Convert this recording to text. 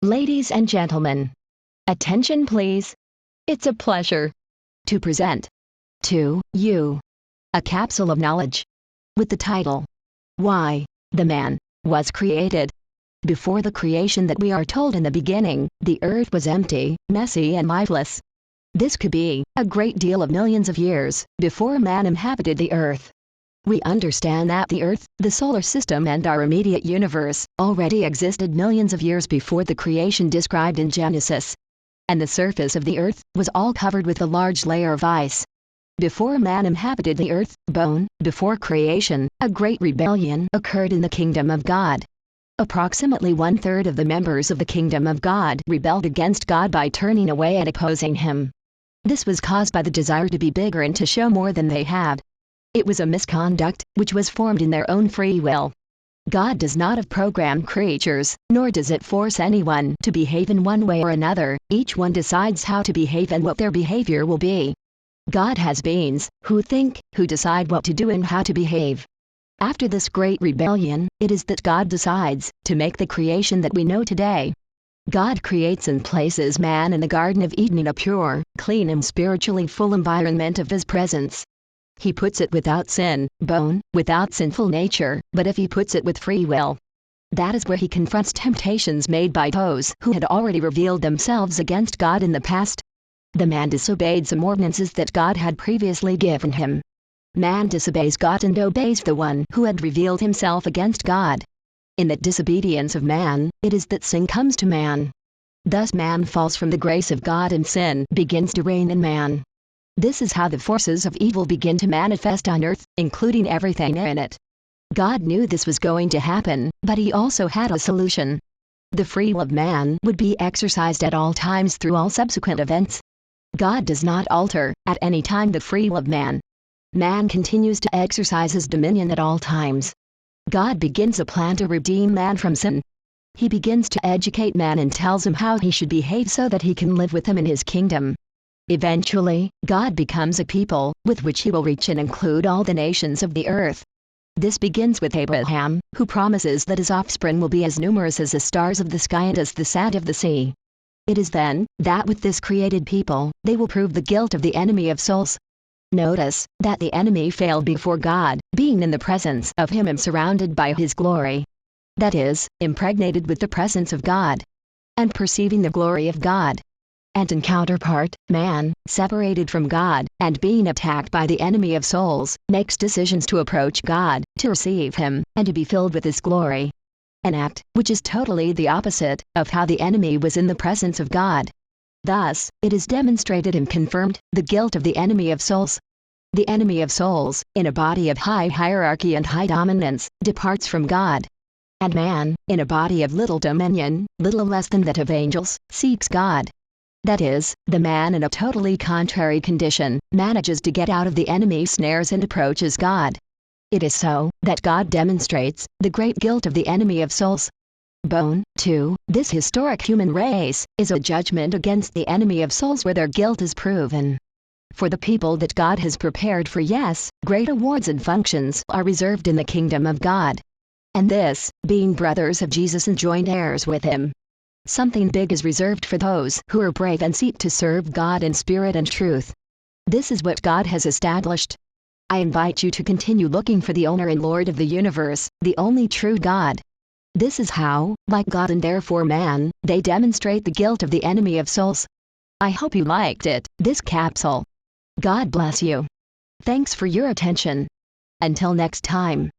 Ladies and gentlemen, attention please. It's a pleasure to present to you a capsule of knowledge with the title, Why the Man Was Created. Before the creation that we are told in the beginning, the earth was empty, messy and lifeless. This could be a great deal of millions of years before man inhabited the earth. We understand that the Earth, the solar system and our immediate universe already existed millions of years before the creation described in Genesis. And the surface of the Earth was all covered with a large layer of ice. Before man inhabited the earth, before creation, a great rebellion occurred in the kingdom of God. Approximately 1/3 of the members of the kingdom of God rebelled against God by turning away and opposing Him. This was caused by the desire to be bigger and to show more than they had. It was a misconduct, which was formed in their own free will. God does not have programmed creatures, nor does it force anyone to behave in one way or another. Each one decides how to behave and what their behavior will be. God has beings, who think, who decide what to do and how to behave. After this great rebellion, it is that God decides to make the creation that we know today. God creates and places man in the Garden of Eden in a pure, clean and spiritually full environment of His presence. He puts it without sin, without sinful nature, but if He puts it with free will, that is where He confronts temptations made by those who had already revealed themselves against God in the past. The man disobeyed some ordinances that God had previously given him. Man disobeys God and obeys the one who had revealed himself against God. In the disobedience of man, it is that sin comes to man. Thus man falls from the grace of God and sin begins to reign in man. This is how the forces of evil begin to manifest on earth, including everything in it. God knew this was going to happen, but He also had a solution. The free will of man would be exercised at all times through all subsequent events. God does not alter, at any time, the free will of man. Man continues to exercise his dominion at all times. God begins a plan to redeem man from sin. He begins to educate man and tells him how he should behave so that he can live with Him in His kingdom. Eventually, God becomes a people, with which He will reach and include all the nations of the earth. This begins with Abraham, who promises that his offspring will be as numerous as the stars of the sky and as the sand of the sea. It is then, that with this created people, they will prove the guilt of the enemy of souls. Notice, that the enemy failed before God, being in the presence of Him and surrounded by His glory. That is, impregnated with the presence of God. And perceiving the glory of God. And in counterpart, man, separated from God, and being attacked by the enemy of souls, makes decisions to approach God, to receive Him, and to be filled with His glory. An act, which is totally the opposite, of how the enemy was in the presence of God. Thus, it is demonstrated and confirmed, the guilt of the enemy of souls. The enemy of souls, in a body of high hierarchy and high dominance, departs from God. And man, in a body of little dominion, little less than that of angels, seeks God. That is, the man in a totally contrary condition, manages to get out of the enemy's snares and approaches God. It is so, that God demonstrates, the great guilt of the enemy of souls. This historic human race, is a judgment against the enemy of souls where their guilt is proven. For the people that God has prepared for great awards and functions are reserved in the kingdom of God. And this, being brothers of Jesus and joint heirs with Him. Something big is reserved for those who are brave and seek to serve God in spirit and truth. This is what God has established. I invite you to continue looking for the owner and Lord of the universe, the only true God. This is how, like God and therefore man, they demonstrate the guilt of the enemy of souls. I hope you liked this capsule. God bless you. Thanks for your attention. Until next time.